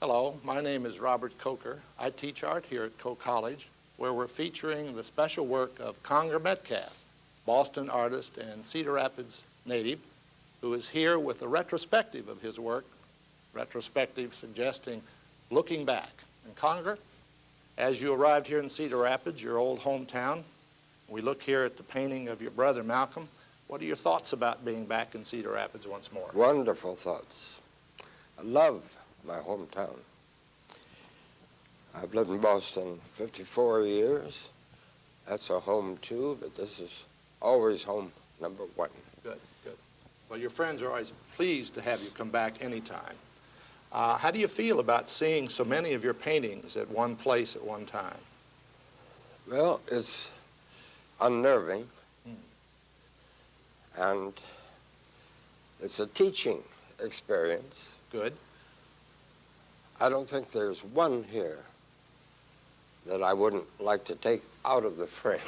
Hello, my name is Robert Coker. I teach art here at Coe College, where we're featuring the special work of Conger Metcalf, Boston artist and Cedar Rapids native, who is here with a retrospective of his work, retrospective suggesting looking back. And Conger, as you arrived here in Cedar Rapids, your old hometown, we look here at the painting of your brother Malcolm. What are your thoughts about being back in Cedar Rapids once more? Wonderful thoughts. I love my hometown. I've lived in Boston 54 years. That's a home too, but this is always home number one. Good, good. Well, your friends are always pleased to have you come back anytime. How do you feel about seeing so many of your paintings at one place at one time? Well, it's unnerving, and it's a teaching experience. Good. I don't think there's one here that I wouldn't like to take out of the frame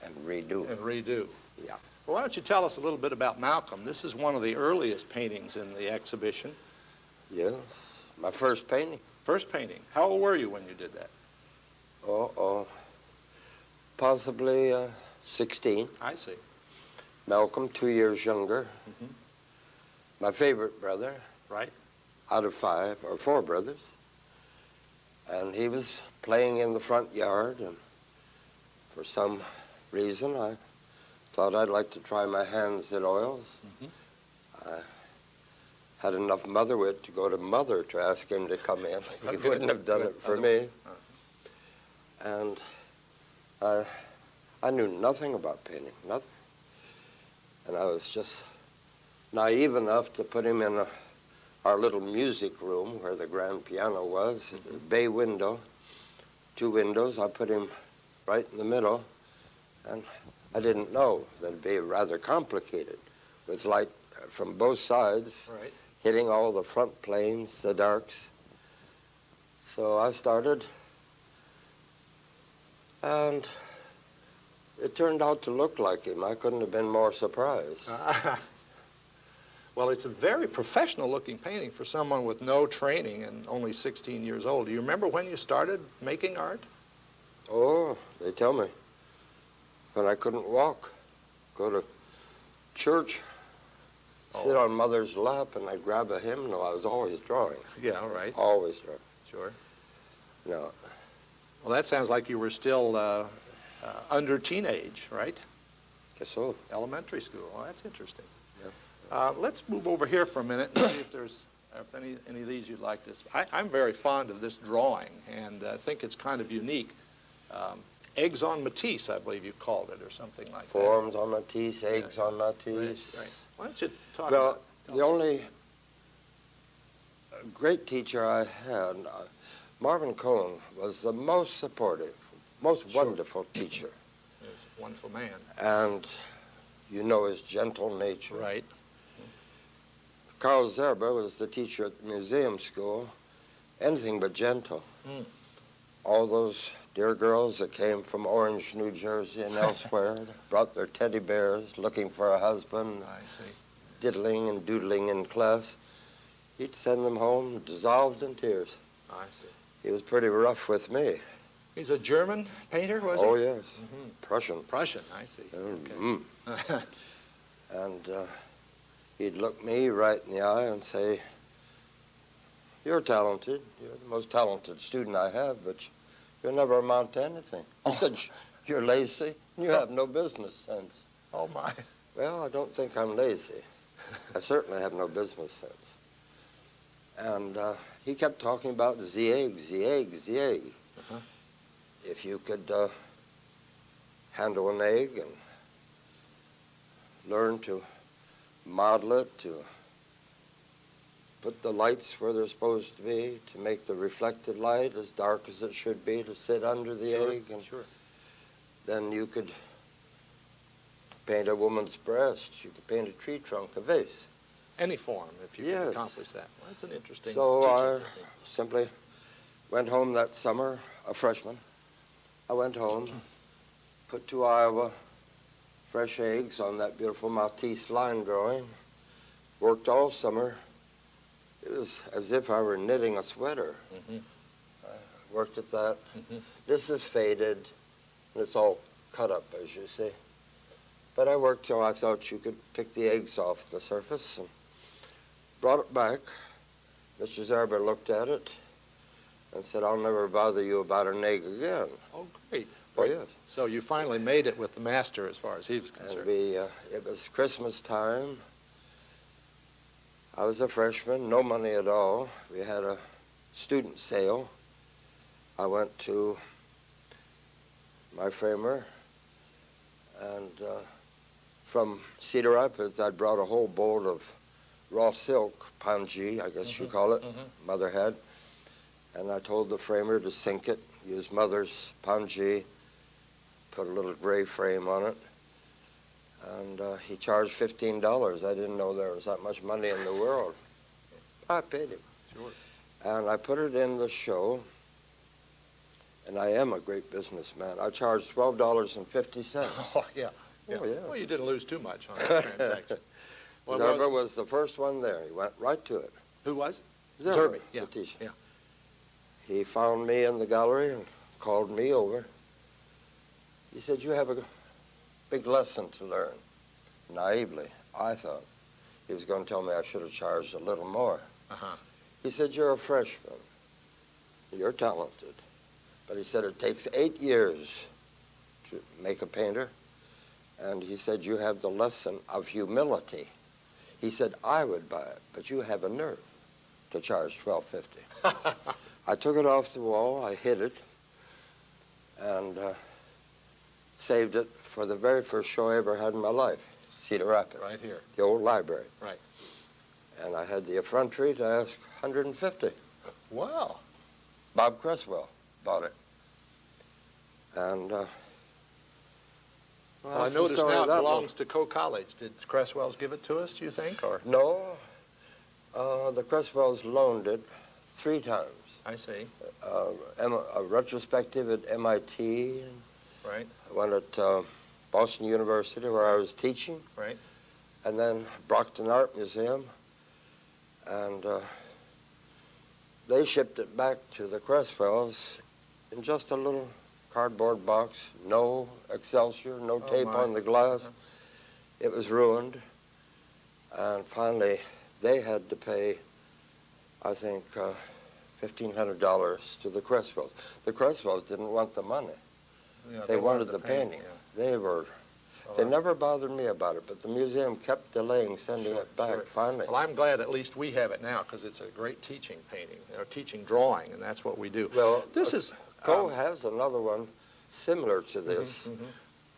and redo. And redo. Yeah. Well, why don't you tell us a little bit about Malcolm? This is one of the earliest paintings in the exhibition. Yes, my first painting. First painting. How old were you when you did that? Possibly 16. I see. Malcolm, 2 years younger. My favorite brother. Right. Out of 5 or 4 brothers. And he was playing in the front yard, and for some reason I thought I'd like to try my hands at oils. I had enough mother wit to go to Mother to ask him to come in. He wouldn't have done it for me. And I knew nothing about painting, nothing. And I was just naive enough to put him in our little music room where the grand piano was, a bay window, 2 windows. I put him right in the middle, and I didn't know that it'd be rather complicated with light from both sides, Right. hitting all the front planes, the darks. So I started, and it turned out to look like him. I couldn't have been more surprised. Well, it's a very professional-looking painting for someone with no training and only 16 years old. Do you remember when you started making art? Oh, they tell me. When I couldn't walk, go to church, sit on Mother's lap, and I'd grab a hymnal. I was always drawing. Yeah, right. Always drawing. Sure. No. Well, that sounds like you were still under teenage, right? Guess so. Elementary school. Well, that's interesting. Yeah. Let's move over here for a minute and see if there's any of these you'd like to. I'm very fond of this drawing, and I think it's kind of unique. Eggs on Matisse, I believe you called it, or something like that. Forms on Matisse, eggs on Matisse. Right. Why don't you talk Well, about the only great teacher I had, Marvin Cohn, was the most supportive, most wonderful teacher. He's a wonderful man. And you know his gentle nature. Right. Carl Zerba was the teacher at the museum school, anything but gentle. All those dear girls that came from Orange, New Jersey and elsewhere, brought their teddy bears looking for a husband, I see. diddling and doodling in class. He'd send them home dissolved in tears. I see. He was pretty rough with me. He's a German painter, was he? Oh, yes. Prussian. Prussian, I see. Okay. And he'd look me right in the eye and say, "You're talented. You're the most talented student I have, but you'll never amount to anything." He said, "You're lazy. You have no business sense." Oh, my. Well, I don't think I'm lazy. I certainly have no business sense. And he kept talking about the egg, the egg, the egg. If you could handle an egg and learn to model it, to put the lights where they're supposed to be, to make the reflected light as dark as it should be, to sit under the egg, and then you could paint a woman's breast, you could paint a tree trunk, a vase. Any form, if you can accomplish that. Well, that's an interesting So teaching I simply went home that summer, a freshman. I went home, put 2 Iowa fresh eggs on that beautiful Matisse line drawing, worked all summer. It was as if I were knitting a sweater. Mm-hmm. I worked at that. Mm-hmm. This is faded, and it's all cut up, as you see. But I worked till I thought you could pick the eggs off the surface and brought it back. Mr. Zerber looked at it and said, I'll never bother you about an egg again. Oh, great. Oh, Great. yes. So you finally made it with the master as far as he was concerned. And it was Christmas time. I was a freshman, no money at all. We had a student sale. I went to my framer, and from Cedar Rapids, I'd brought a whole bolt of raw silk, pangee, I guess you call it, Mother had. And I told the framer to sink it, use Mother's pangee, put a little gray frame on it. And he charged $15. I didn't know there was that much money in the world. I paid him. Sure. And I put it in the show, and I am a great businessman. I charged $12.50. Oh, yeah. Yeah. Oh, yeah. Well, you didn't lose too much on that transaction. Well, Zerber was the first one there. He went right to it. who was? Zerber, Yeah. Satish. Yeah. He found me in the gallery and called me over. He said, you have a big lesson to learn. Naively, I thought he was going to tell me I should have charged a little more. Uh-huh. He said, you're a freshman. You're talented. But he said, it takes 8 years to make a painter. And he said, you have the lesson of humility. He said, I would buy it, but you have a nerve to charge $12.50. I took it off the wall, I hid it, and saved it for the very first show I ever had in my life, Cedar Rapids. Right here. The old library. Right. And I had the effrontery to ask $150. Wow. Bob Cresswell bought it. And Well, I that's the noticed story now of it that belongs to Coe College. Did Cresswell's give it to us, do you think? Or No, the Cresswells loaned it 3 times. I see. A retrospective at MIT. Right. I went at Boston University where I was teaching. Right. And then Brockton Art Museum. And they shipped it back to the Cresswells in just a little cardboard box. No Excelsior, no tape my. on the glass. It was ruined. And finally, they had to pay, I think, $1,500 to the Cresswells. The Cresswells didn't want the money. Yeah, They wanted the painting. Yeah. They never bothered me about it, but the museum kept delaying sending it back, Sure. finally. Well, I'm glad at least we have it now because it's a great teaching painting, or teaching drawing, and that's what we do. Well, This is Coe has another one similar to this,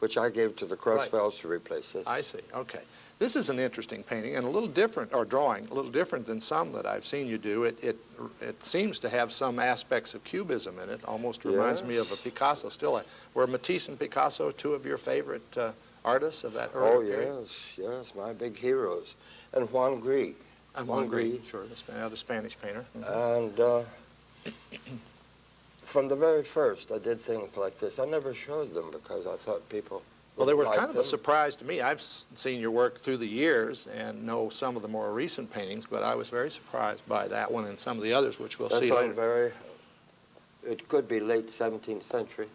which I gave to the Cresswells to replace this. I see. Okay. This is an interesting painting and a little different, or drawing, a little different than some that I've seen you do. It seems to have some aspects of cubism in it. Almost reminds me of a Picasso. Still, were Matisse and Picasso two of your favorite artists of that early period? Yes, my big heroes. And Juan Gris. Juan Gris, sure, the Spanish painter. And from the very first, I did things like this. I never showed them because I thought people Well, they were like kind of them. a surprise to me. I've seen your work through the years and know some of the more recent paintings, but I was very surprised by that one and some of the others, which we'll see later. It could be late 17th century.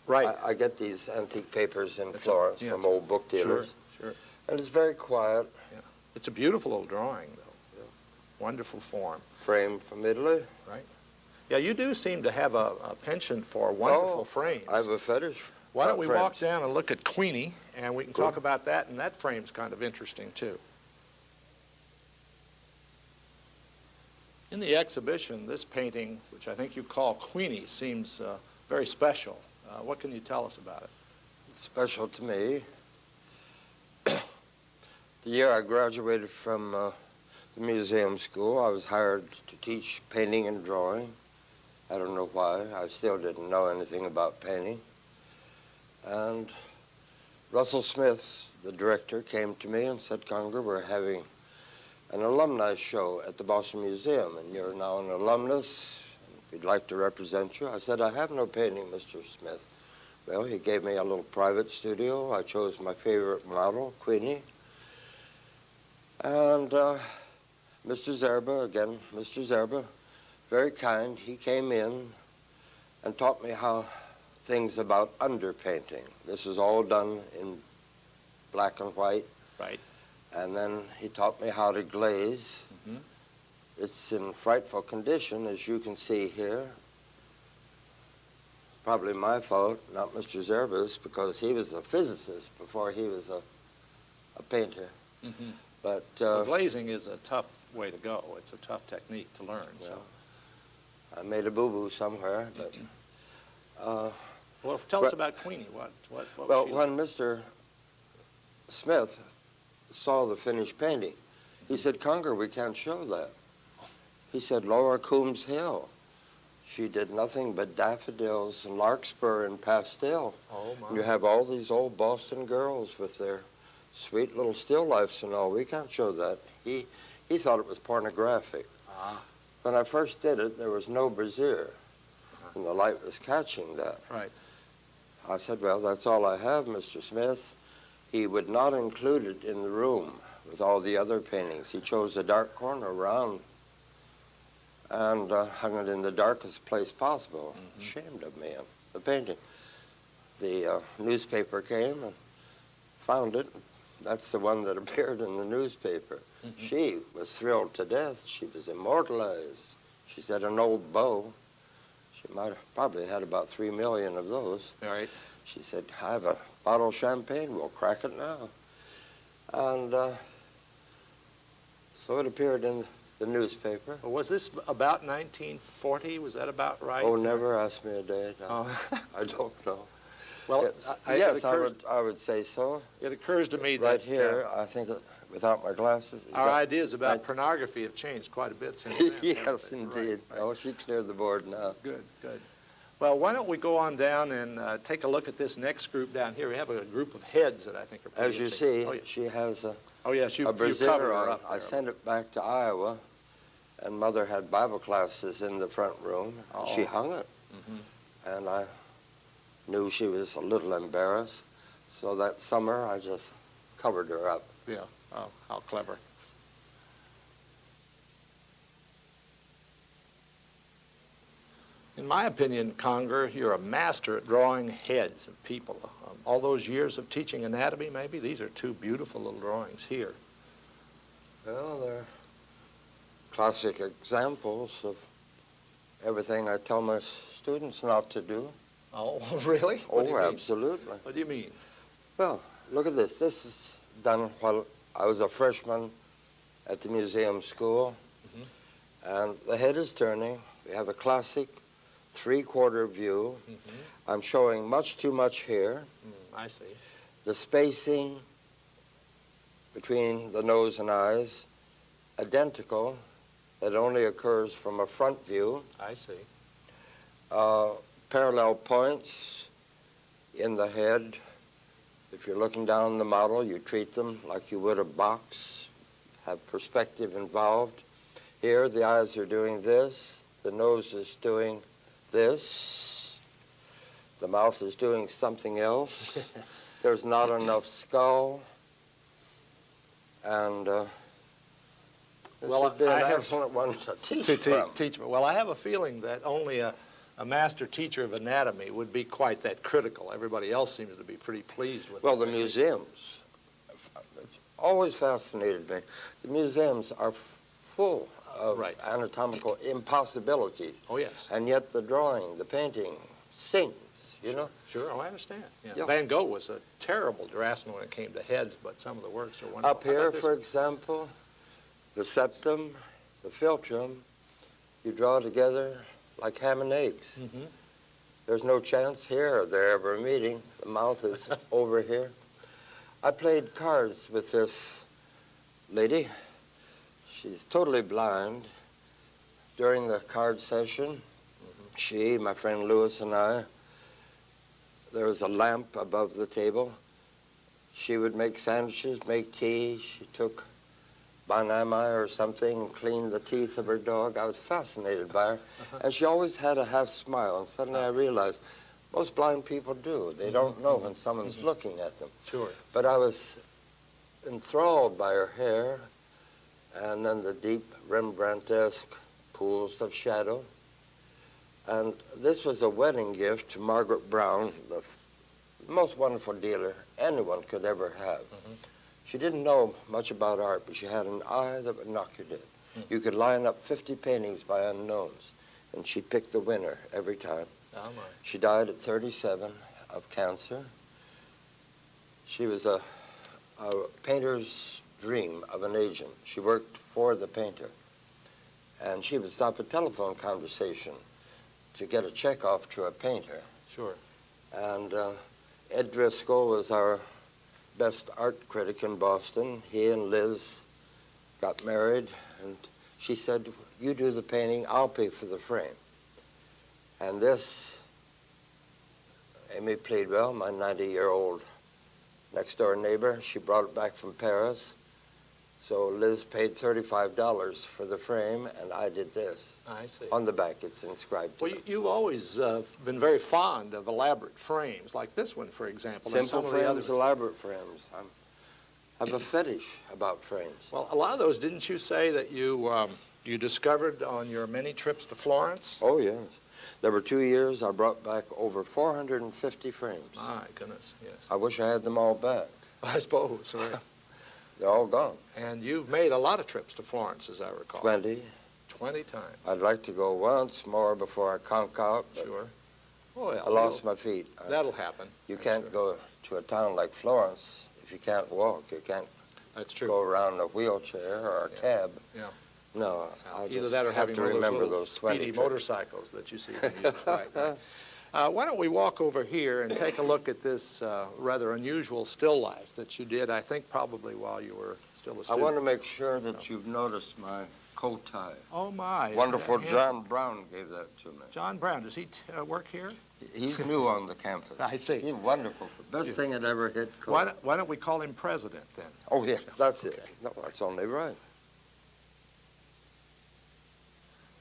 Right. I get these antique papers in Florence from old book dealers. Sure. And it's very quiet. Yeah. It's a beautiful old drawing, though. Yeah. Wonderful form. Framed from Italy. Right. Yeah, you do seem to have a penchant for wonderful frames. I have a fetish. Why don't we frames. walk down and look at Queenie, and we can talk about that, and that frame's kind of interesting, too. In the exhibition, this painting, which I think you call Queenie, seems very special. What can you tell us about it? It's special to me. The year I graduated from the museum school, I was hired to teach painting and drawing. I don't know why. I still didn't know anything about painting. And Russell Smith, the director, came to me and said, Conger, we're having an alumni show at the Boston Museum, and you're now an alumnus. We'd like to represent you. I said, I have no painting, Mr. Smith. Well, he gave me a little private studio. I chose my favorite model, Queenie. And Mr. Zerba, again, Mr. Zerba, very kind. He came in and taught me how things about underpainting. This is all done in black and white. Right. And then he taught me how to glaze. Mm-hmm. It's in frightful condition, as you can see here. Probably my fault, not Mr. Zerba's, because he was a physicist before he was a painter. Mm-hmm. But Well, glazing is a tough way to go. It's a tough technique to learn. So, I made a boo-boo somewhere. But well, tell us about Queenie. What well, was she when Mr. Smith saw the finished painting, he said, "Conger, we can't show that." He said, "Laura Coombs Hill. She did nothing but daffodils and larkspur and pastel. Oh, my. You have all these old Boston girls with their sweet little still lifes and all. We can't show that." He thought it was pornographic. Ah. When I first did it, there was no brassiere, and the light was catching that. Right. I said, "Well, that's all I have, Mr. Smith." He would not include it in the room with all the other paintings. He chose a dark corner around and hung it in the darkest place possible. Mm-hmm. Ashamed of me and the painting. The newspaper came and found it. That's the one that appeared in the newspaper. Mm-hmm. She was thrilled to death. She was immortalized. She said an old beau. She might have probably had about 3 million of those. All right. She said, "I have a bottle of champagne. We'll crack it now." And so it appeared in the newspaper. Well, was this about 1940? Was that about right? Oh, never ask me a date. Oh. I don't know. Well, Yes, I would say so. It occurs to me Right that here, I think, without my glasses. our ideas about pornography have changed quite a bit since then. Yes, indeed. Right. Oh, she cleared the board now. Good, good. Well, why don't we go on down and take a look at this next group down here. We have a group of heads that I think are pretty As you interesting. see, Oh, yeah. she has Oh, yes, you a brassiere covered her on. up I there. sent it back to Iowa, and Mother had Bible classes in the front room. Oh. She hung it, and I knew she was a little embarrassed. So that summer, I just covered her up. Yeah, oh, how clever. In my opinion, Conger, you're a master at drawing heads of people. All those years of teaching anatomy, maybe, these are two beautiful little drawings here. Well, they're classic examples of everything I tell my students not to do. Oh, really? What do you Oh, mean? absolutely. What do you mean? Well, look at this. This is done while I was a freshman at the museum school. And the head is turning. We have a classic three-quarter view. I'm showing much too much here. I see. The spacing between the nose and eyes, identical. That only occurs from a front view. I see. Parallel points in the head. If you're looking down the model, you treat them like you would a box, have perspective involved. Here, the eyes are doing this, the nose is doing this, the mouth is doing something else. There's not enough skull, and this would be an excellent one to teach from. Well, I have a feeling that only a master teacher of anatomy would be quite that critical. Everybody else seems to be pretty pleased with it. Well, the museums, it's always fascinated me. The museums are full of anatomical impossibilities. Oh, yes. And yet the drawing, the painting sings, you know? Sure, oh, I understand. Yeah. Yeah. Van Gogh was a terrible draftsman when it came to heads, but some of the works are wonderful. Up here, for example, the septum, the philtrum, you draw together like ham and eggs. There's no chance here or there ever meeting. The mouth is over here. I played cards with this lady. She's totally blind. During the card session, she, my friend Lewis, and I, there was a lamp above the table. She would make sandwiches, make tea. She took Banami or something and cleaned the teeth of her dog. I was fascinated by her. And she always had a half smile. And suddenly I realized most blind people do. They don't know when someone's looking at them. Sure. But I was enthralled by her hair and then the deep Rembrandt-esque pools of shadow. And this was a wedding gift to Margaret Brown, the most wonderful dealer anyone could ever have. She didn't know much about art, but she had an eye that would knock you dead. You could line up 50 paintings by unknowns, and she picked the winner every time. Oh, my. She died at 37 of cancer. She was a painter's dream of an agent. She worked for the painter, and she would stop a telephone conversation to get a check off to a painter. Sure. And Ed Driscoll was our best art critic in Boston. He and Liz got married, and she said, "You do the painting, I'll pay for the frame." And this, Amy Pleadwell, my 90-year-old next-door neighbor, she brought it back from Paris. So Liz paid $35 for the frame, and I did this. I see. On the back, it's inscribed. Well, you've always been very fond of elaborate frames, like this one, for example. and Simple some of the frames, others. elaborate frames. I have a fetish about frames. Well, a lot of those, didn't you say that you discovered on your many trips to Florence? Oh, yes. There were 2 years I brought back over 450 frames. My goodness, yes. I wish I had them all back. I suppose, right. They're all gone. And you've made a lot of trips to Florence, as I recall. 20. 20 times. I'd like to go once more before I conk out, but Sure. Oh, well, I lost my feet. that'll happen. You I'm can't sure. go to a town like Florence if you can't walk. You can't That's true. go around in a wheelchair or a cab. Yeah. No, I Either just that or have having to one of remember those little those 20 speedy trips. motorcycles that you see them use. Right. Why don't we walk over here and take a look at this rather unusual still life that you did, I think probably while you were still a I student. want to make sure that you've noticed my coat tie. Oh, my. Isn't Wonderful that John Brown gave that to me. John Brown, does he work here? He's new on the campus. I see. He's wonderful. Best thing that ever hit coat. Why don't we call him president then? Oh, yeah, that's it. Okay. No, that's only right.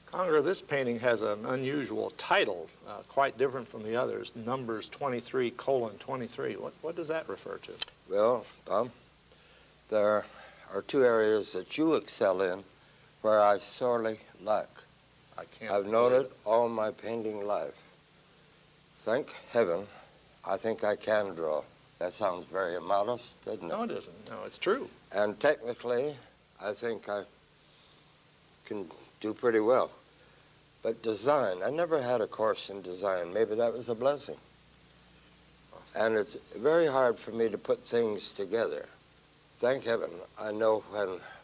Conger, this painting has an unusual title, quite different from the others, Numbers 23:23. What does that refer to? Well, Tom, there are 2 areas that you excel in where I sorely lack. I can't. I've known believe it all my painting life. Thank heaven, I think I can draw. That sounds very immodest, doesn't it? No, it isn't. No, it's true. And technically, I think I can do pretty well. But design, I never had a course in design. Maybe that was a blessing. And it's very hard for me to put things together. Thank heaven, I know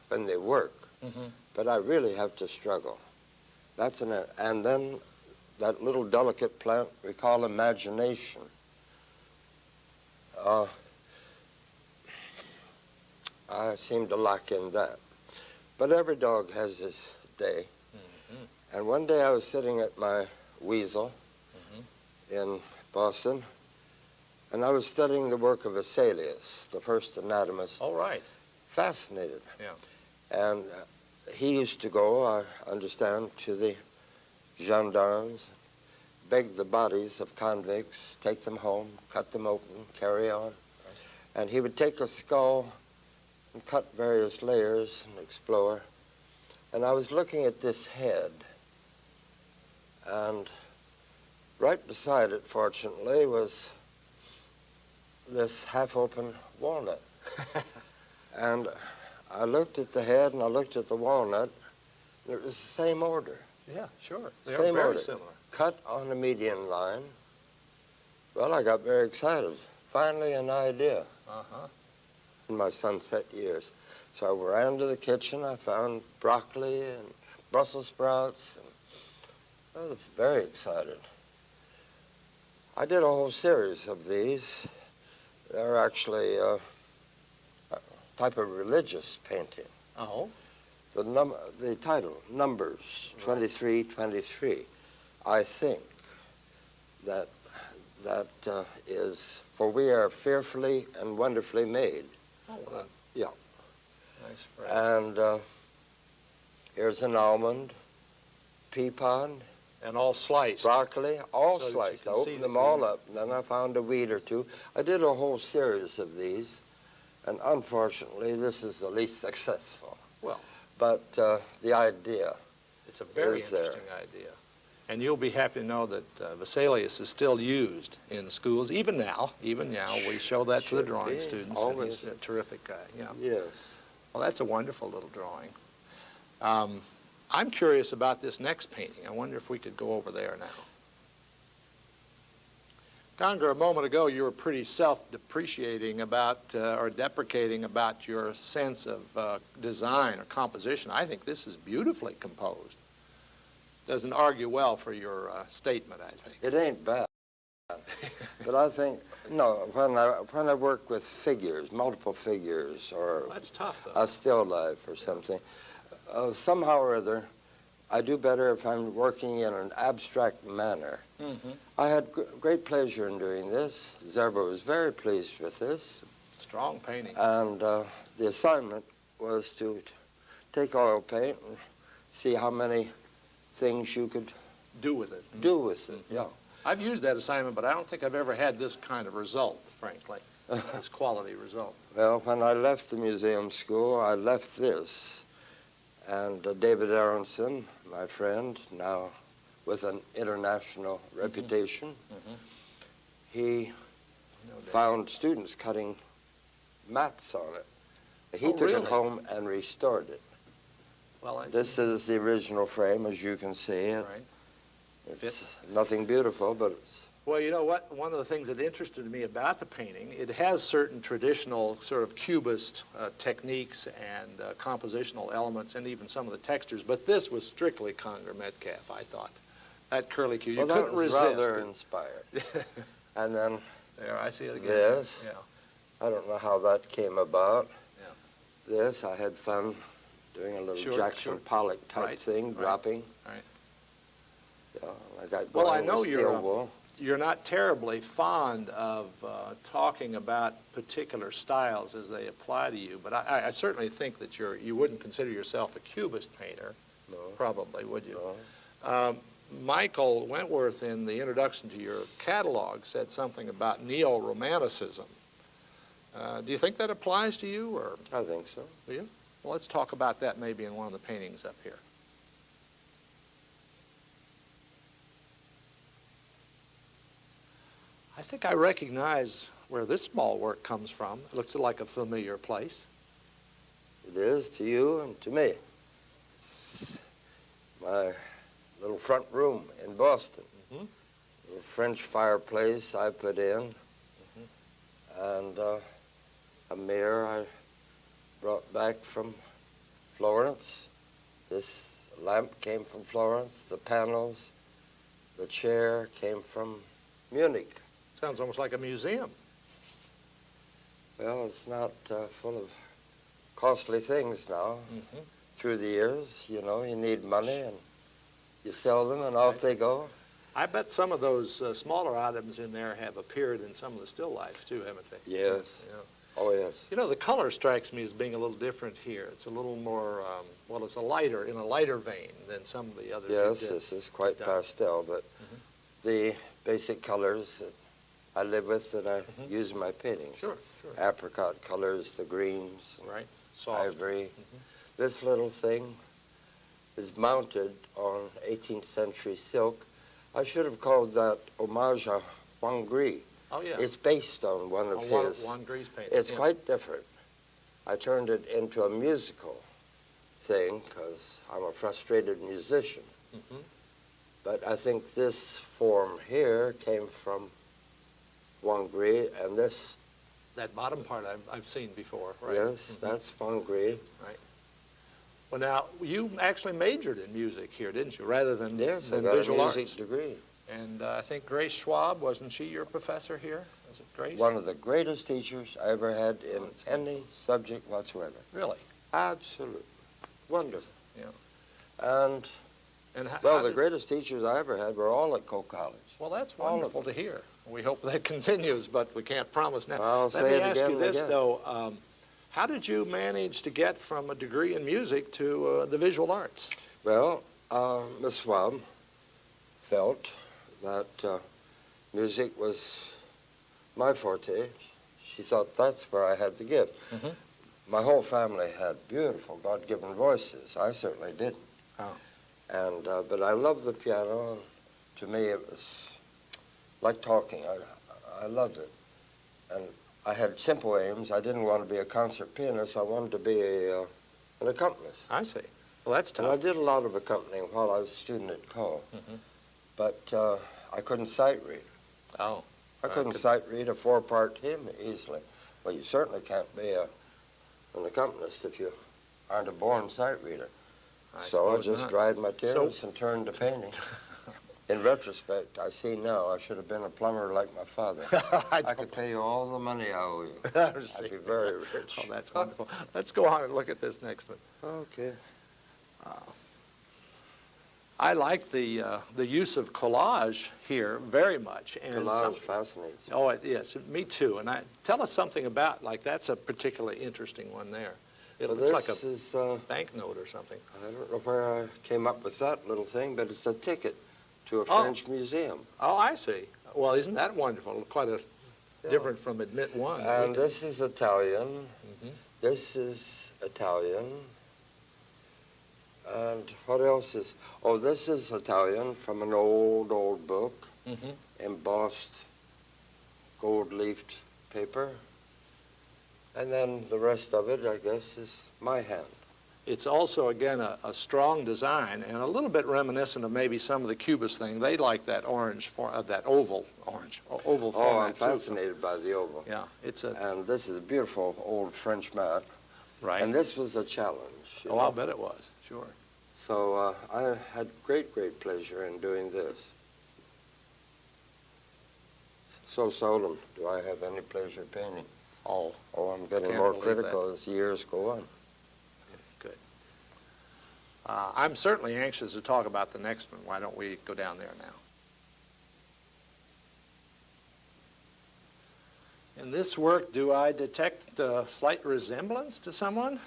when they work, but I really have to struggle. And then that little delicate plant we call imagination. I seem to lack in that. But every dog has his day. And one day I was sitting at my weasel in Boston, and I was studying the work of Vesalius, the first anatomist. All right. Fascinated. Yeah. And he used to go, I understand, to the gendarmes, beg the bodies of convicts, take them home, cut them open, carry on. And he would take a skull and cut various layers and explore. And I was looking at this head, and right beside it, fortunately, was this half-open walnut. And I looked at the head and I looked at the walnut, and it was the same order. Yeah, sure. They Same are very order. similar. Cut on the median line. Well, I got very excited. Finally, an idea in my sunset years. So I ran to the kitchen. I found broccoli and Brussels sprouts. And I was very excited. I did a whole series of these. They're actually a type of religious painting. Oh. The title, Numbers 23:23. I think that is, for we are fearfully and wonderfully made. Oh, well, Yeah. nice phrase. And here's an almond, pea pod, And all sliced. broccoli, all So that you sliced. I can see opened the them all green. up, and then I found a weed or two. I did a whole series of these, and unfortunately, this is the least successful. Well. but the idea It's a very is there. interesting idea. And you'll be happy to know that Vesalius is still used in schools, even now. Even now, we show that to the Should drawing be, students. always. And he's a terrific guy, yeah. Yes. Well, that's a wonderful little drawing. I'm curious about this next painting. I wonder if we could go over there now. Conger, a moment ago, you were pretty self-depreciating about, or deprecating about your sense of design or composition. I think this is beautifully composed. Doesn't argue well for your statement, I think. It ain't bad. But I think, no, when I work with figures, multiple figures, or That's tough, though. a still life or something, somehow or other, I do better if I'm working in an abstract manner. Mm-hmm. I had great pleasure in doing this. Zerba was very pleased with this. Strong painting. And the assignment was to take oil paint and see how many things you could Do with it. do with it, yeah. I've used that assignment, but I don't think I've ever had this kind of result, frankly, this quality result. Well, when I left the museum school, I left this. And David Aronson, my friend, now with an international reputation, he found students cutting mats on it. He took really? it home and restored it. Well, This is the original frame, as you can see. right. It's nothing beautiful, but it's... Well, you know what? One of the things that interested me about the painting, it has certain traditional sort of cubist techniques and compositional elements and even some of the textures, but this was strictly Conger Metcalf, I thought. That curlicue, you Well, that couldn't was resist. rather inspired. And then There, I see it again. This. Yeah. I don't know how that came about. Yeah. This, I had fun doing a little Sure, Jackson sure. Pollock type Right, thing, right, dropping. right. Yeah, I got Well, going I know with you're steel wool. You're not terribly fond of talking about particular styles as they apply to you, but I certainly think that you wouldn't consider yourself a cubist painter, No, probably, would you? no. Michael Wentworth, in the introduction to your catalog, said something about neo-romanticism. Do you think that applies to you, or I think so. do you? Well, let's talk about that maybe in one of the paintings up here. I think I recognize where this small work comes from. It looks like a familiar place. It is to you and to me. It's my little front room in Boston. Mhm. Little French fireplace I put in. And a mirror I brought back from Florence. This lamp came from Florence. The panels, the chair came from Munich. Sounds almost like a museum. Well, it's not full of costly things now. Through the years, you know, you need money and you sell them and off they go. I bet some of those smaller items in there have appeared in some of the still lifes too, haven't they? Yes. Yeah. Oh, yes. You know, the color strikes me as being a little different here. It's a little more, well, it's a lighter, in a lighter vein than some of the others. Yes, you did. this is quite done. pastel, but the basic colors that I live with that I use in my paintings. Sure, sure. Apricot colors, the greens, Right, soft. ivory. This little thing is mounted on 18th century silk. I should have called that homage à Juan Gris. Oh, yeah. It's based on one of his. One Gris painting. It's yeah. quite different. I turned it into a musical thing because I'm a frustrated musician. But I think this form here came from Juan Gris, and this, That bottom part I've seen before, right? yes, that's Juan Gris. Right. Well, now, you actually majored in music here, didn't you, rather than, Yes, I than got a visual music arts? degree. And I think Grace Schwab, wasn't she your professor here? Was it Grace? One of the greatest teachers I ever had in that's any subject whatsoever. Really? Absolutely. Wonderful. Yeah. And, And how, well, how the did- greatest teachers I ever had were all at Coe College. Well, that's all of wonderful to hear. We hope that continues, but we can't promise now. I'll Let say me it ask again you and this, again. though. How did you manage to get from a degree in music to the visual arts? Well, Miss Schwab felt that music was my forte. She thought that's where I had the gift. my whole family had beautiful God-given voices. I certainly didn't. Oh. And, but I loved the piano. To me, it was like talking. I loved it. And I had simple aims. I didn't want to be a concert pianist. I wanted to be an accompanist. I see. Well, that's tough. And I did a lot of accompanying while I was a student at Cole. Mm-hmm. But I couldn't sight read. Oh. I couldn't sight read a 4-part hymn easily. Well, you certainly can't be an accompanist if you aren't a born sight reader. So I just dried my tears and turned to painting. In retrospect, I see now I should have been a plumber like my father. I could pay you all the money I owe you. I'd be very rich. Oh, that's wonderful. Let's go on and look at this next one. Okay. I like the use of collage here very much. And collage fascinates me. Oh, yes, me too. And tell us something about, like, that's a particularly interesting one there. It looks like a banknote or something. I don't know where I came up with that little thing, but it's a ticket to a French museum. Oh, I see. Well, isn't that wonderful? Quite different from Admit One. And this is Italian. Mm-hmm. This is Italian. And what else is... Oh, this is Italian from an old book, embossed, gold-leafed paper. And then the rest of it, I guess, is my hand. It's also, again, a strong design and a little bit reminiscent of maybe some of the Cubist thing. They like that orange, that oval format. Oh, I'm fascinated by the oval. Yeah, and this is a beautiful old French mat. Right. And this was a challenge. Oh, I'll bet it was, sure. So I had great pleasure in doing this. So seldom do I have any pleasure painting. Oh, I'm getting more critical as years go on. Good. I'm certainly anxious to talk about the next one. Why don't we go down there now? In this work, do I detect a slight resemblance to someone?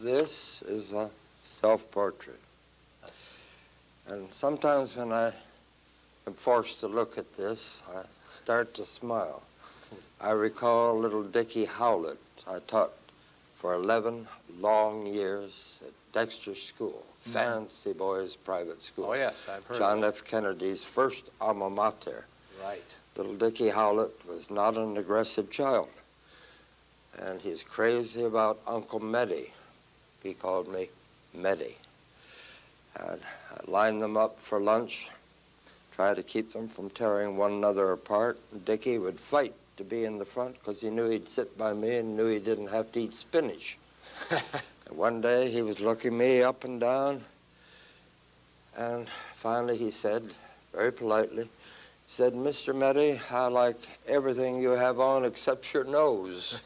This is a self-portrait. Yes. And sometimes when I am forced to look at this, I start to smile. I recall little Dickie Howlett. I taught for 11 long years at Dexter School, fancy boys' private school. Oh, yes, I've heard John of F. Kennedy's first alma mater. Right. Little Dickie Howlett was not an aggressive child, and he's crazy about Uncle Meddy. He called me Meddy. I'd line them up for lunch, try to keep them from tearing one another apart. Dickie would fight to be in the front because he knew he'd sit by me and knew he didn't have to eat spinach. And one day he was looking me up and down, and finally he said, very politely, he said, "Mr. Meddy, I like everything you have on except your nose."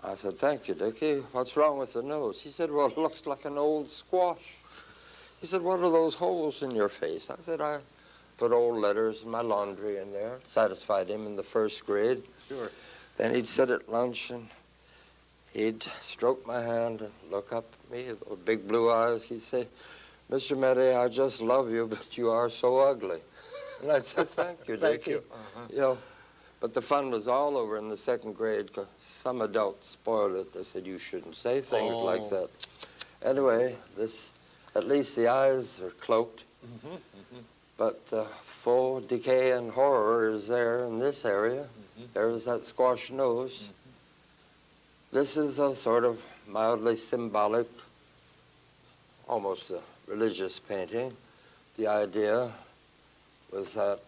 I said, "Thank you, Dickie. What's wrong with the nose?" He said, "Well, it looks like an old squash." He said, "What are those holes in your face?" I said, "I put old letters in my laundry in there." Satisfied him in the first grade. Sure. Then he'd sit at lunch and he'd stroke my hand and look up at me with those big blue eyes. He'd say, "Mr. Meddy, I just love you, but you are so ugly." And I'd say, "Thank you, Dickie." Thank you. You know, but the fun was all over in the second grade because some adults spoiled it. They said, "You shouldn't say things like that." Anyway, at least the eyes are cloaked. But the full decay and horror is there in this area. There's that squash nose. This is a sort of mildly symbolic, almost a religious painting. The idea was that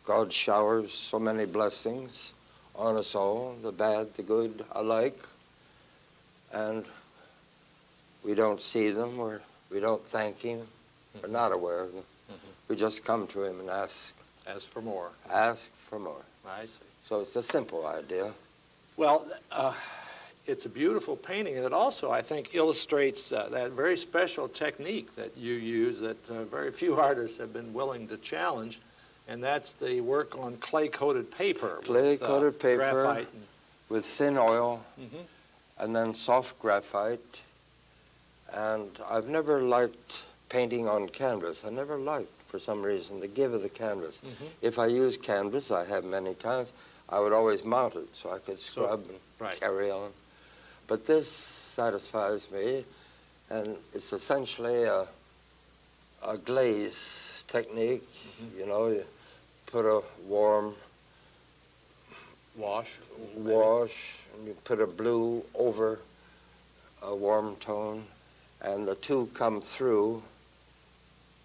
God showers so many blessings on us all, the bad, the good alike, and we don't see them, or we don't thank him, we're not aware of them. We just come to him and ask. Ask for more. Ask for more. I see. So it's a simple idea. Well, it's a beautiful painting, and it also, I think, illustrates that very special technique that you use that very few artists have been willing to challenge, and that's the work on clay-coated paper. Clay-coated paper graphite with thin oil, and then soft graphite. And I've never liked painting on canvas. I never liked, for some reason, the give of the canvas. If I use canvas, I have many times, I would always mount it so I could scrub and carry on. But this satisfies me, and it's essentially a glaze technique. You know, you put a warm Wash. and you put a blue over a warm tone, and the two come through.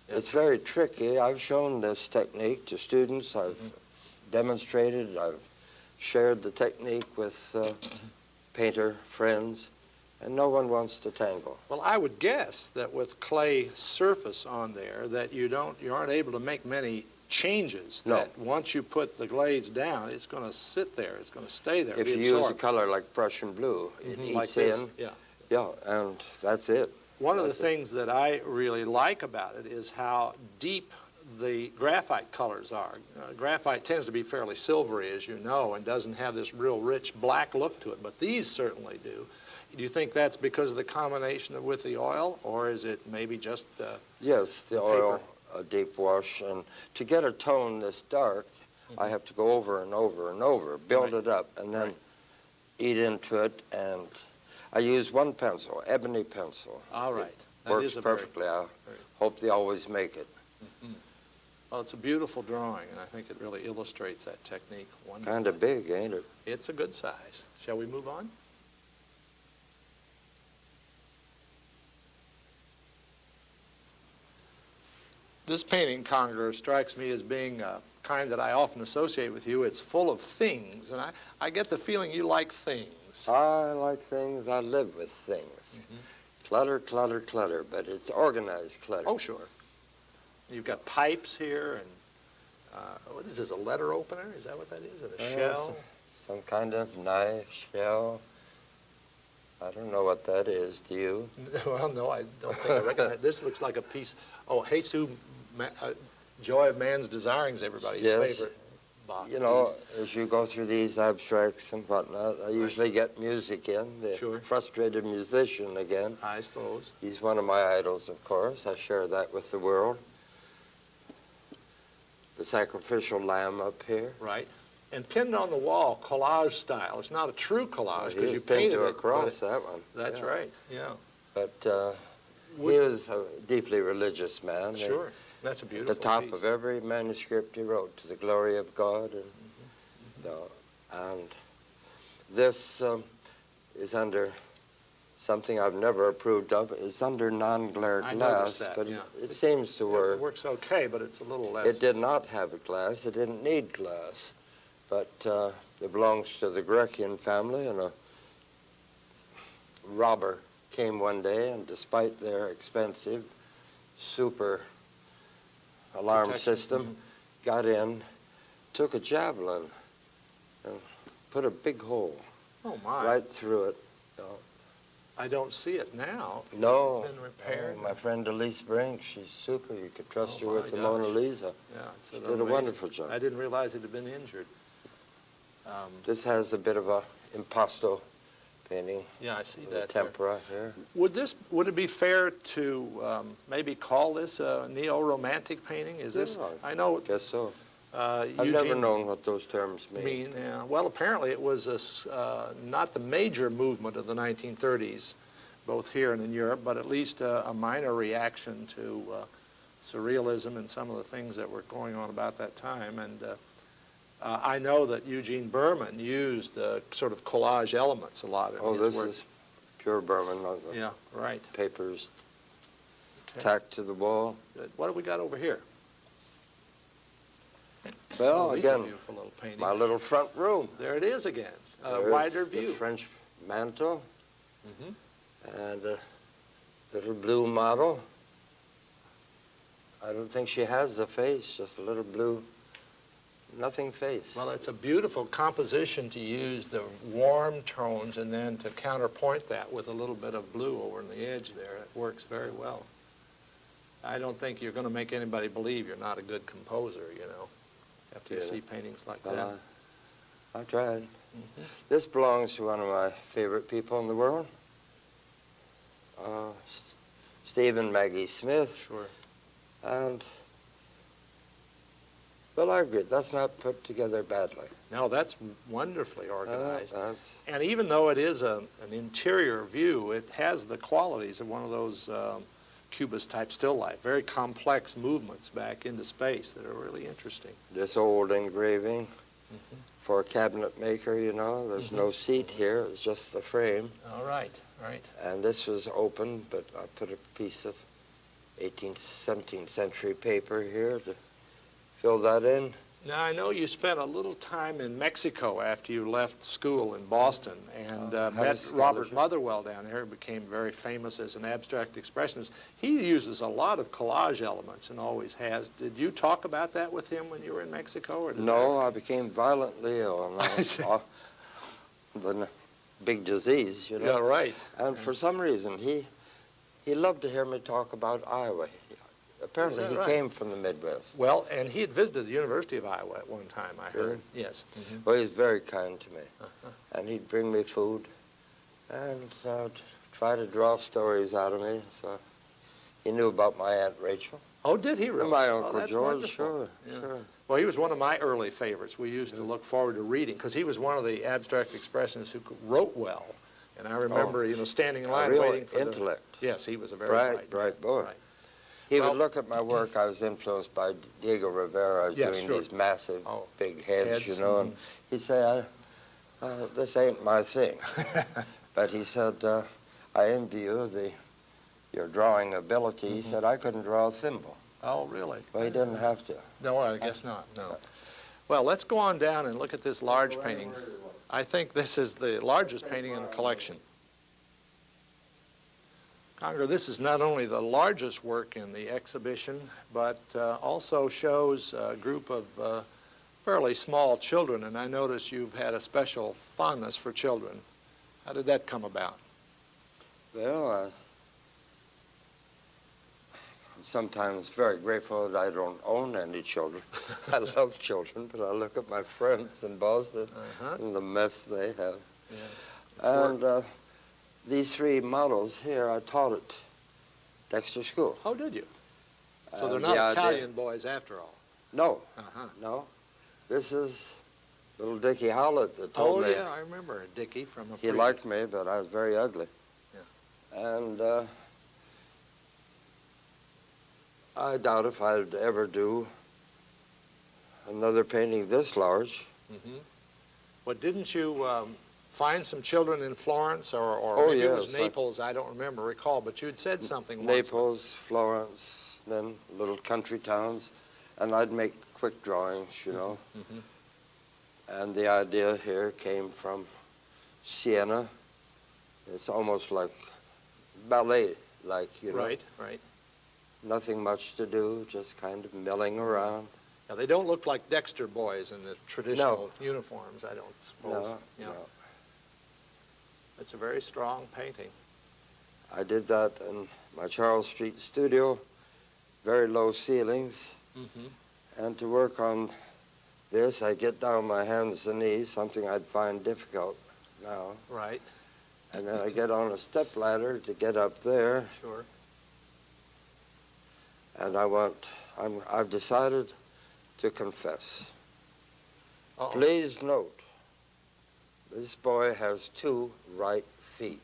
Yep. It's very tricky. I've shown this technique to students. I've demonstrated. I've shared the technique with painter friends, and no one wants to tangle. Well, I would guess that with clay surface on there that you aren't able to make many changes. No. That once you put the glaze down, it's going to sit there. It's going to stay there. If be you use a absorbed. color like Prussian blue, it like eats this. in. Yeah. Yeah, and that's it. One of the That's it. things that I really like about it is how deep the graphite colors are. Graphite tends to be fairly silvery, as you know, and doesn't have this real rich black look to it, but these certainly do. Do you think that's because of the combination with the oil, or is it maybe just Yes, the oil, a deep wash, and to get a tone this dark, I have to go over and over and over, build Right. it up, and then Right. eat into it. And I use one pencil, ebony pencil. all right? That Works is a very- perfectly. I very- hope they always make it. Well, it's a beautiful drawing, and I think it really illustrates that technique wonderfully. Kind of big, ain't it? It's a good size. Shall we move on? This painting, Conger, strikes me as being a kind that I often associate with you. It's full of things, and I get the feeling you like things. I like things. I live with things. Clutter, clutter, clutter, but it's organized clutter. Oh, sure. You've got pipes here, and what is this, a letter opener? Is that what that is? And a shell? Some kind of knife, shell. I don't know what that is. Do you? Well, no, I don't think I recognize. This looks like a piece. Oh, Jesus, Joy of Man's Desirings, everybody's Yes. favorite box. You know, as you go through these abstracts and whatnot, I usually get music in. The Sure. frustrated musician again. I suppose. He's one of my idols, of course. I share that with the world. The sacrificial lamb up here. Right. And pinned on the wall, collage style. It's not a true collage because you painted to a it. cross, but that one. that's Yeah. right. Yeah. But he Would- was a deeply religious man. Sure. That's a At beautiful the top piece. of every manuscript he wrote, to the glory of God. And this is under something I've never approved of. It's under non-glare I glass, noticed that, but yeah. it seems to It work. works okay, but it's a little less. It did not have a glass. It didn't need glass. But it belongs to the Grecian family, and a robber came one day, and despite their expensive super alarm Protection. system, got in, took a javelin, and put a big hole Oh, my. right through it. I don't see it now. No, It's been repaired. my friend Elise Brink, she's super. You could trust her Oh, with my the Mona gosh. Lisa. Yeah, it's She did amazing. a wonderful job. I didn't realize it had been injured. This has a bit of a impasto painting, Yeah, I see the that. there. tempera here. Would it be fair to maybe call this a neo-romantic painting? Is this? Yeah, I know Guess so. I've Eugene never known what those terms mean. yeah. Well, apparently it was not the major movement of the 1930s, both here and in Europe, but at least a minor reaction to surrealism and some of the things that were going on about that time. And I know that Eugene Berman used sort of collage elements a lot in Oh, his this work. is pure Berman. The Yeah, right. papers Okay. tacked to the wall. Good. What do we got over here? Well, Oh, these are again, beautiful little paintings. my little front room. There it is again. A There's wider the view. French mantle Mhm. and a little blue model. I don't think she has a face, just a little blue, nothing face. Well, it's a beautiful composition to use the warm tones and then to counterpoint that with a little bit of blue over on the edge there. It works very well. I don't think you're going to make anybody believe you're not a good composer, you know, after you Yeah. see paintings like Well, that. I tried. Mhm. This belongs to one of my favorite people in the world, Steve and Maggie Smith. Sure. And Well, I agree. That's not put together badly. No, that's wonderfully organized. That's, And even though it is an interior view, it has the qualities of one of those Cubist-type still life, very complex movements back into space that are really interesting. this old engraving for a cabinet maker, you know, there's no seat here, it's just the frame. All right, right. And this was open, but I put a piece of 18th, 17th century paper here to fill that in. Now, I know you spent a little time in Mexico after you left school in Boston and met Robert Motherwell down there, who became very famous as an abstract expressionist. He uses a lot of collage elements and always has. Did you talk about that with him when you were in Mexico? Or No, I became violently ill. And the big disease, you know. Yeah, right. And for some reason, he loved to hear me talk about Iowa. Apparently, he came from the Midwest. Well, and he had visited the University of Iowa at one time, I heard. Yes. Well, he was very kind to me. And he'd bring me food and try to draw stories out of me. So he knew about my Aunt Rachel. Oh, did he really? And my Oh, Uncle that's George, wonderful. sure. Well, he was one of my early favorites. We used to look forward to reading because he was one of the abstract expressionists who wrote well. And I remember, standing in line real waiting for intellect. Yes, he was a very Bright boy. Right. He Well- would look at my work. I was influenced by Diego Rivera Yes, doing sure. these massive, big heads, Heads, you know. And he'd say, this ain't my thing. But he said, I envy you your drawing ability. He said, I couldn't draw a thimble. Oh, really? Well, he didn't have to. No, I guess not, no. Well, let's go on down and look at this large painting. I think this is the largest painting in the collection. Conger, this is not only the largest work in the exhibition, but also shows a group of fairly small children, and I notice you've had a special fondness for children. How did that come about? Well, I'm sometimes very grateful that I don't own any children. I love children, but I look at my friends in Boston and the mess they have. Yeah. And these three models here, I taught at Dexter School. Oh, did you? So they're And not the Italian boys after all? No, Uh-huh. no. This is little Dickie Howlett that told me. Oh, yeah, I remember Dickie from a He liked me, but I was very ugly. Yeah. And I doubt if I'd ever do another painting this large. Well, didn't you find some children in Florence or Oh, maybe it was yes, Naples? I don't recall, but you'd said something once. Naples, Florence, then little country towns. And I'd make quick drawings, you know. And the idea here came from Siena. It's almost like ballet-like, you know. Right, right. Nothing much to do, just kind of milling around. Now, they don't look like Dexter boys in the traditional uniforms, I don't suppose. No. It's a very strong painting. I did that in my Charles Street studio, very low ceilings. And to work on this, I get down on my hands and knees, something I'd find difficult now. Right. And then I get on a step ladder to get up there. Sure. And I've decided to confess. Uh-oh. Please note, this boy has 2 right feet.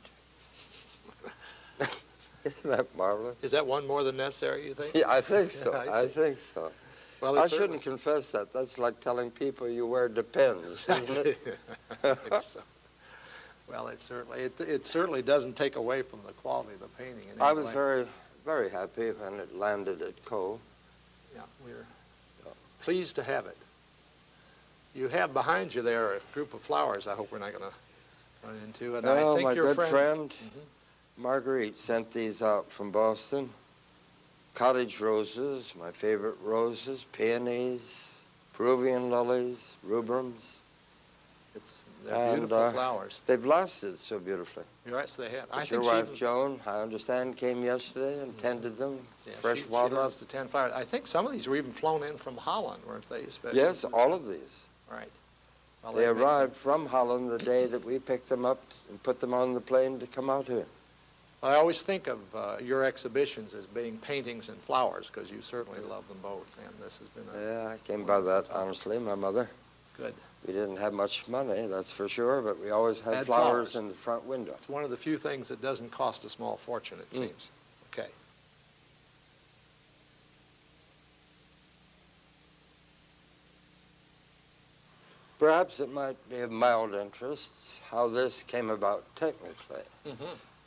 Isn't that marvelous? Is that one more than necessary, you think? Yeah, I think so. Yeah, I think so. Well, I it's shouldn't confess that. That's like telling people you wear Depends, isn't it? I think so. Well, it certainly doesn't take away from the quality of the painting. In I any was way. very, very happy when it landed at Cove. Yeah, we're pleased to have it. You have behind you there a group of flowers I hope we're not going to run into. And I think my your good friend Marguerite sent these out from Boston. Cottage roses, my favorite roses, peonies, Peruvian lilies, rubrum. They're beautiful flowers. They've lasted so beautifully. Yes, they have. But your wife, Joan, I understand, came yesterday and tended them, fresh water. She loves to tend flowers. I think some of these were even flown in from Holland, weren't they? Yes, all of these. Right. Well, They arrived from Holland the day that we picked them up and put them on the plane to come out here. I always think of your exhibitions as being paintings and flowers, because you certainly love them both, and this has been Yeah, I came by that, honestly, my mother. good. We didn't have much money, that's for sure, but we always had Had flowers flowers. in the front window. It's one of the few things that doesn't cost a small fortune, it seems. Okay. Perhaps it might be of mild interest how this came about technically.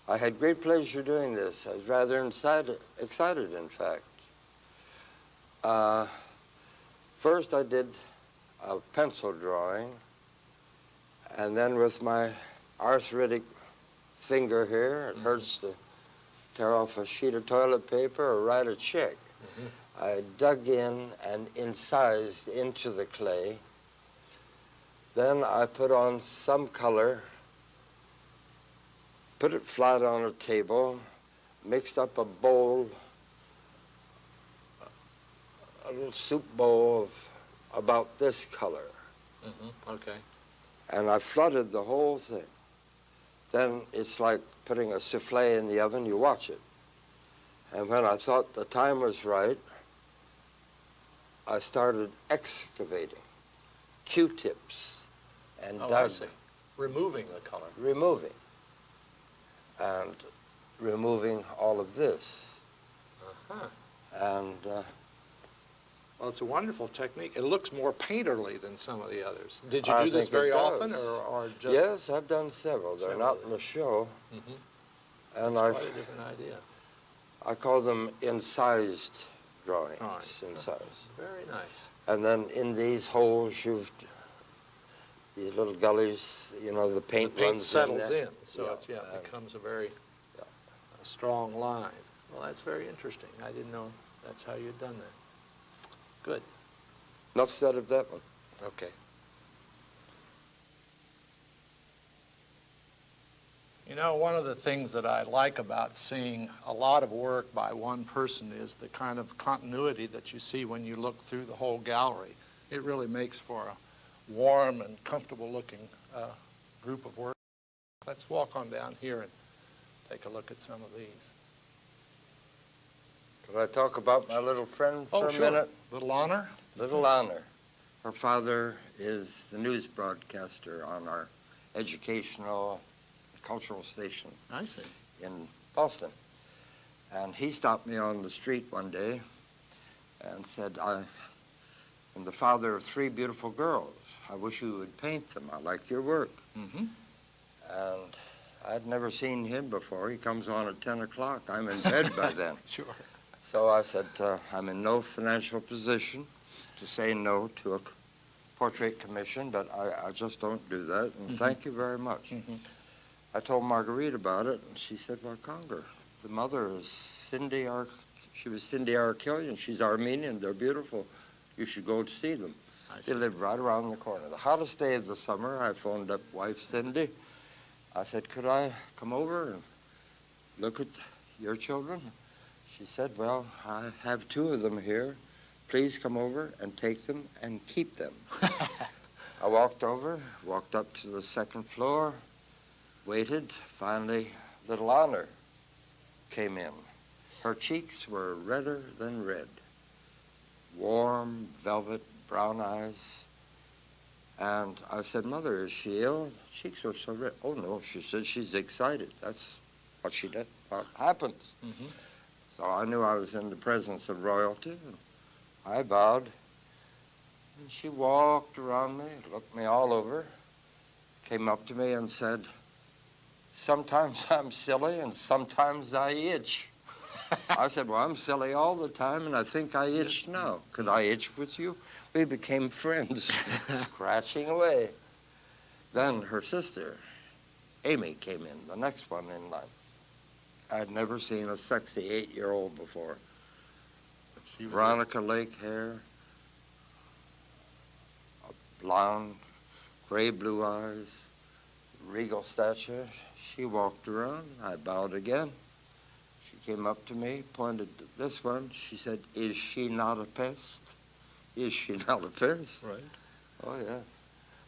I had great pleasure doing this. I was rather excited, in fact. First, I did a pencil drawing, and then with my arthritic finger here, it hurts to tear off a sheet of toilet paper or write a check. I dug in and incised into the clay. Then I put on some color, put it flat on a table, mixed up a bowl, a little soup bowl of about this color. Okay. And I flooded the whole thing. Then it's like putting a souffle in the oven, you watch it. And when I thought the time was right, I started excavating, Q-tips, and Oh, I dug, see. Removing the color. removing, and removing all of this. And Well, it's a wonderful technique. It looks more painterly than some of the others. Did you I do this think very it often, does. or just? yes, I've done several. They're Several. not in the show. And That's quite a different idea. I call them incised drawings, Drawings, yeah. incised. Very nice. And then in these holes, you've these little gullies, you know, the paint, The paint runs settles in, in, so it and becomes a very a strong line. Well, that's very interesting. I didn't know that's how you'd done that. Good. enough said of that one. Okay. You know, one of the things that I like about seeing a lot of work by one person is the kind of continuity that you see when you look through the whole gallery. It really makes for a warm and comfortable looking group of work. Let's walk on down here and take a look at some of these. Could I talk about my little friend for a minute? Little honor? Little honor. Her father is the news broadcaster on our educational cultural station I see. in Boston. And he stopped me on the street one day and said, I'm the father of 3 beautiful girls. I wish you would paint them. I like your work. And I'd never seen him before. He comes on at 10 o'clock. I'm in bed by then. Sure. So I said, I'm in no financial position to say no to a portrait commission, but I just don't do that, and thank you very much. I told Marguerite about it, and she said, well, Conger, the mother is Cindy she was Cindy Arkelian. She's Armenian. They're beautiful. You should go to see them. They live right around the corner. The hottest day of the summer, I phoned up wife Cindy. I said, could I come over and look at your children? She said, well, I have 2 of them here. Please come over and take them and keep them. I walked over, walked up to the 2nd floor, waited. Finally, little Honor came in. Her cheeks were redder than red. Warm, velvet, brown eyes. And I said, Mother, is she ill? Cheeks are so red. Oh, no, she said she's excited. That's what she did, what happens. So I knew I was in the presence of royalty. And I bowed. And she walked around me, looked me all over, came up to me and said, sometimes I'm silly and sometimes I itch. I said, well, I'm silly all the time, and I think I itch now. Could I itch with you? We became friends, scratching away. Then her sister, Amy, came in, the next one in line. I'd never seen a sexy 8-year-old before. Veronica Lake hair, a blonde, gray-blue eyes, regal stature. She walked around. I bowed again. She came up to me, pointed to this one. She said, is she not a pest? Is she not a pest? Right. Oh, yeah.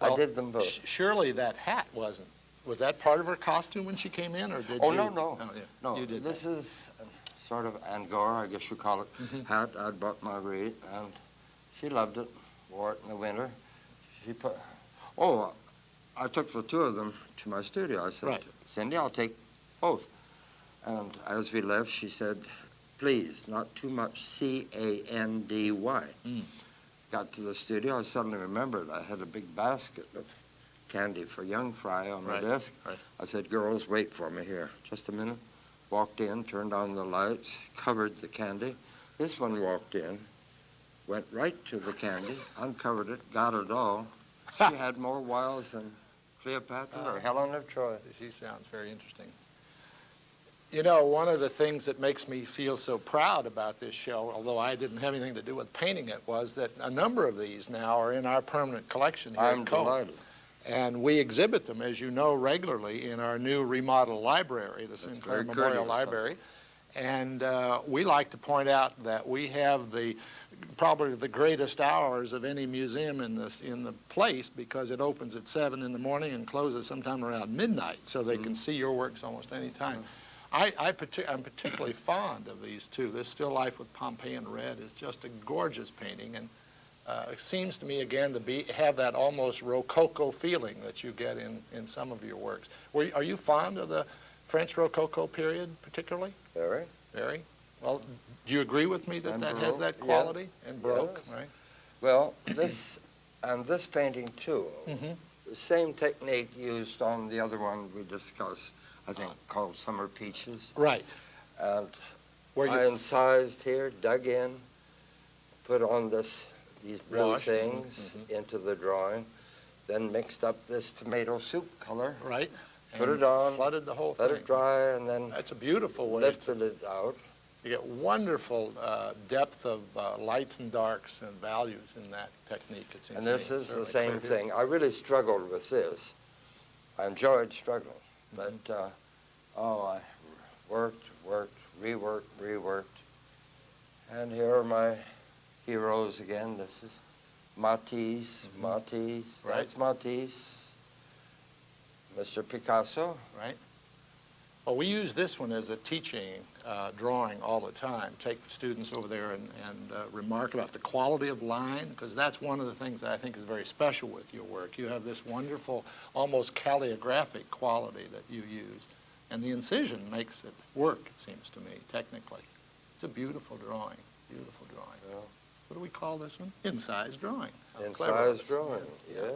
Well, I did them both. Surely that hat wasn't Was that part of her costume when she came in, or did Oh, you? no. Oh, yeah. No, You did this that. is sort of Angora, I guess you call it, hat I'd bought Marguerite, and she loved it, wore it in the winter. She put, I took the two of them to my studio. I said, Right. Cindy, I'll take both. And as we left, she said, please, not too much C-A-N-D-Y. Got to the studio, I suddenly remembered I had a big basket of candy for young fry on my desk. Right. I said, girls, wait for me here. Just a minute. Walked in, turned on the lights, covered the candy. This one walked in, went right to the candy, uncovered it, got it all. She had more wiles than Cleopatra or Helen of Troy. She sounds very interesting. You know, one of the things that makes me feel so proud about this show, although I didn't have anything to do with painting it, was that a number of these now are in our permanent collection here I'm at Coe. delighted. And we exhibit them, as you know, regularly in our new remodeled library, the Sinclair very Memorial courteous, Library. And we like to point out that we have probably the greatest hours of any museum in the place, because it opens at 7 in the morning and closes sometime around midnight, so they can see your works almost any time. I'm particularly fond of these two. This Still Life with Pompeian Red is just a gorgeous painting, and it seems to me, again, to have that almost Rococo feeling that you get in some of your works. Are you fond of the French Rococo period, particularly? Very. Very. Well, do you agree with me that And that has that Baroque, quality? yeah. And Baroque, Yes. right? Well, this painting, too, Mm-hmm. the same technique used on the other one we discussed, I think, called Summer Peaches. Right. And Where I you incised here, dug in, put on these blue Wash. things into the drawing, then mixed up this tomato soup color, right? put And it on, flooded the whole let thing. it dry, and then That's a beautiful way. lifted it out. You get wonderful depth of lights and darks and values in that technique. It seems And to me. this It's is the certainly same clear. thing. I really struggled with this. I enjoyed struggling, but I worked, reworked. And here are my heroes again. This is Matisse, Matisse, Right. that's Matisse, Mr. Picasso. Right. Well, we use this one as a teaching drawing all the time. Take the students over there and remark about the quality of line, because that's one of the things that I think is very special with your work. You have this wonderful, almost calligraphic quality that you use, and the incision makes it work, it seems to me, technically. It's a beautiful drawing, beautiful drawing. Yeah. What do we call this one? Incised drawing. How clever it Incised is. drawing, Yeah. yes.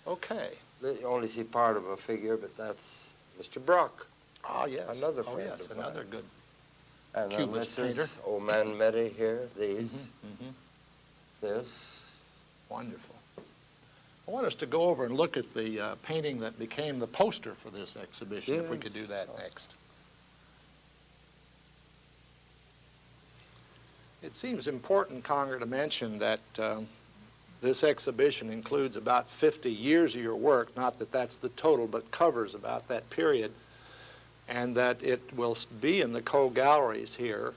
Okay. You only see part of a figure, but that's Mr. Brock. Ah, yes. Another friend yes, of another mine. good. And then Cubist this painter. is Old Man Meddy here, these, Mhm. this. Wonderful. I want us to go over and look at the painting that became the poster for this exhibition, if we Yes. could do that next. It seems important, Conger, to mention that this exhibition includes about 50 years of your work, not that that's the total, but covers about that period, and that it will be in the Coe Galleries here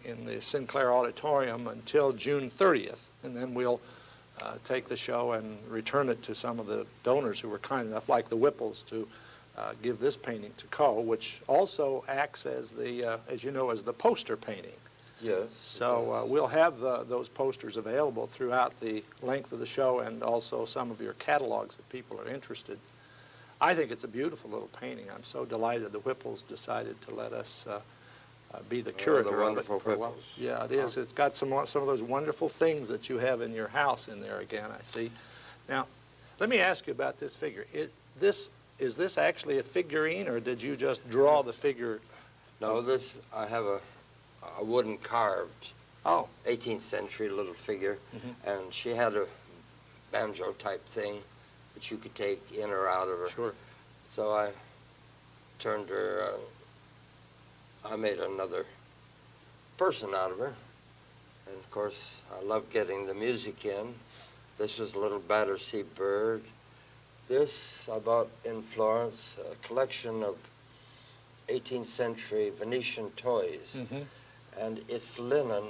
in the Sinclair Auditorium until June 30th, and then we'll take the show and return it to some of the donors who were kind enough, like the Whipples, to give this painting to Coe, which also acts as as you know, as the poster painting. Yes. So we'll have those posters available throughout the length of the show, and also some of your catalogs if people are interested. I think it's a beautiful little painting. I'm so delighted the Whipples decided to let us be the curator the of it. wonderful for a while. Whipples. Yeah, it is. It's got some of those wonderful things that you have in your house in there again, I see. Now, let me ask you about this figure. Is this actually a figurine, or did you just draw the figure? No, this, I have a wooden carved, 18th century little figure, and she had a banjo type thing that you could take in or out of her. Sure. So I turned her, I made another person out of her. And of course, I love getting the music in. This was a little Battersea bird. This I bought in Florence, a collection of 18th century Venetian toys. And it's linen,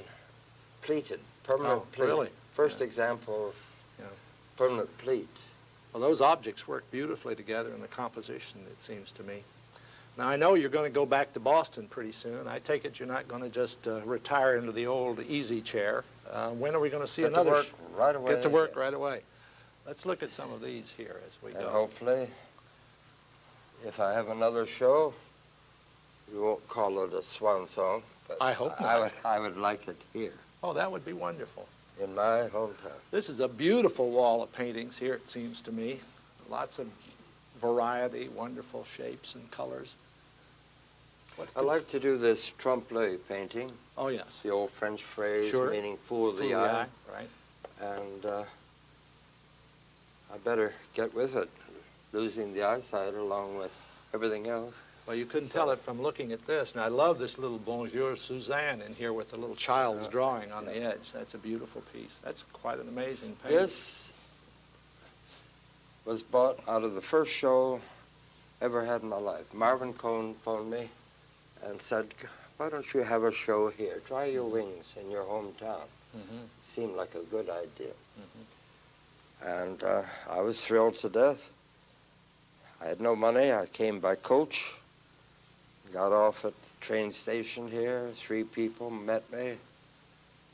pleated, permanent pleat. Really? First example of Yeah. permanent pleat. Well, those objects work beautifully together in the composition, it seems to me. Now, I know you're going to go back to Boston pretty soon. I take it you're not going to just retire into the old easy chair. When are we going to see another? Get to work right away. Get to work right away. Let's look at some of these here as we And go. hopefully, if I have another show, you won't call it a swan song. But I hope not. I would like it here, Oh, that would be wonderful. in my hometown. This is a beautiful wall of paintings here, it seems to me. Lots of variety, wonderful shapes and colors. I like to do this trompe-l'oeil painting, Oh, yes. the old French phrase Sure. meaning fool of the eye. Right. And I better get with it, losing the eyesight along with everything else. Well, you couldn't tell it from looking at this. And I love this little Bonjour Suzanne in here with the little child's drawing on the edge. That's a beautiful piece. That's quite an amazing painting. This was bought out of the first show ever had in my life. Marvin Cohn phoned me and said, why don't you have a show here? Try your wings in your hometown. Mm-hmm. Seemed like a good idea. Mm-hmm. And I was thrilled to death. I had no money. I came by coach, got off at the train station here. 3 people met me.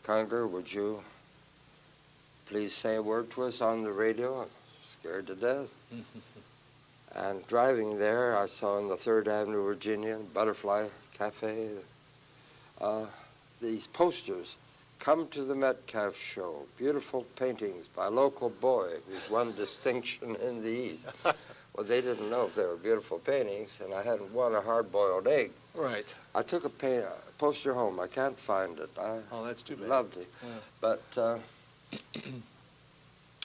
Conger, would you please say a word to us on the radio? I'm scared to death. And driving there, I saw in the 3rd Avenue, Virginia, Butterfly Cafe, these posters. Come to the Metcalf show. Beautiful paintings by a local boy who's won distinction in the East. Well, they didn't know if they were beautiful paintings, and I hadn't won a hard-boiled egg. Right. I took a poster home. I can't find it. Oh, that's too bad. Loved it. Yeah. But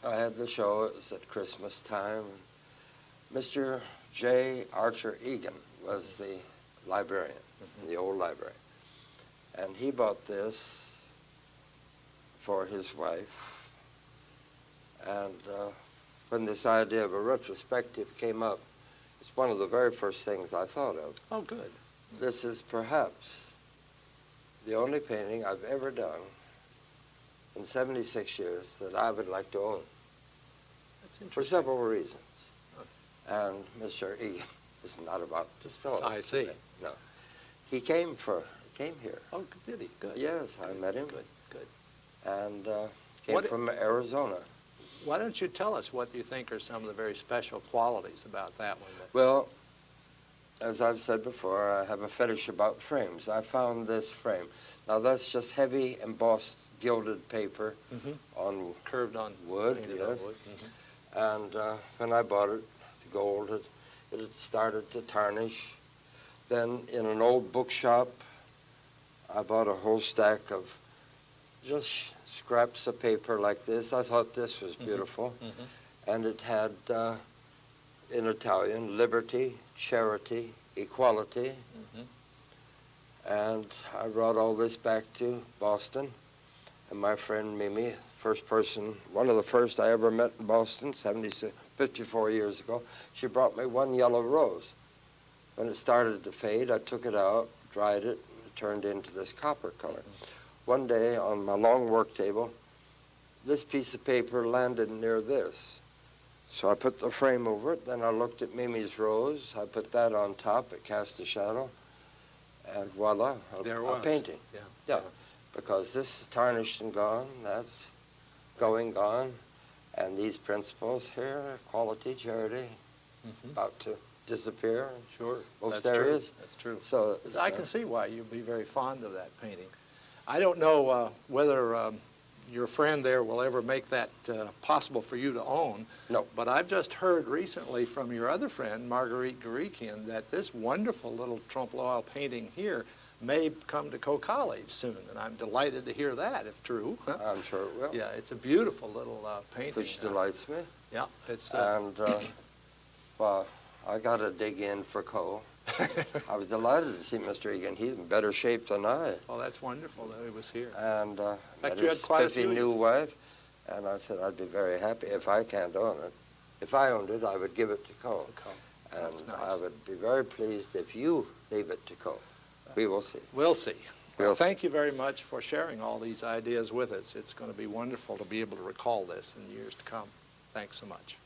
I had the show. It was at Christmas time. Mr. J. Archer Egan was the librarian in the old library. And he bought this for his wife. And when this idea of a retrospective came up, it's one of the very first things I thought of. Oh, good. This is perhaps the only painting I've ever done in 76 years that I would like to own, That's for interesting. several reasons. And Mr. Egan is not about to sell it. I see. No. He came here. Oh, did he? Good. Yes, I met him. Good, good. And came What- from Arizona. Why don't you tell us what you think are some of the very special qualities about that one? Well, as I've said before, I have a fetish about frames. I found this frame. Now, that's just heavy embossed gilded paper on Curved on wood, painted on yes. wood. And when I bought it, the gold, it had started to tarnish. Then in an old bookshop, I bought a whole stack of just scraps of paper like this. I thought this was beautiful. And it had, in Italian, liberty, charity, equality. And I brought all this back to Boston. And my friend Mimi, one of the first I ever met in Boston, 54 years ago, she brought me one yellow rose. When it started to fade, I took it out, dried it, and it turned into this copper color. One day on my long work table, this piece of paper landed near this. So I put the frame over it, then I looked at Mimi's rose, I put that on top, it cast a shadow, and voila, There a was. painting. Yeah. Yeah, because this is tarnished and gone, that's going gone, and these principles here, equality, charity, about to disappear in Sure. most That's true. areas. That's true. So I can see why you'd be very fond of that painting. I don't know whether your friend there will ever make that possible for you to own. No. But I've just heard recently from your other friend, Marguerite Garikian, that this wonderful little trompe-l'oeil painting here may come to Coe College soon, and I'm delighted to hear that, if true. I'm sure it will. Yeah, it's a beautiful little painting. Which delights me. Yeah, it's... And, well, I got to dig in for Coe. I was delighted to see Mr. Egan. He's in better shape than I. well, that's wonderful that he was here. And met you had his quite a spiffy few- new wife. And I said I'd be very happy if I can't own it. If I owned it, I would give it to Coe. And That's nice. I would be very pleased if you leave it to Coe. We will see. We'll see. Well, We'll see. thank you very much for sharing all these ideas with us. It's going to be wonderful to be able to recall this in years to come. Thanks so much.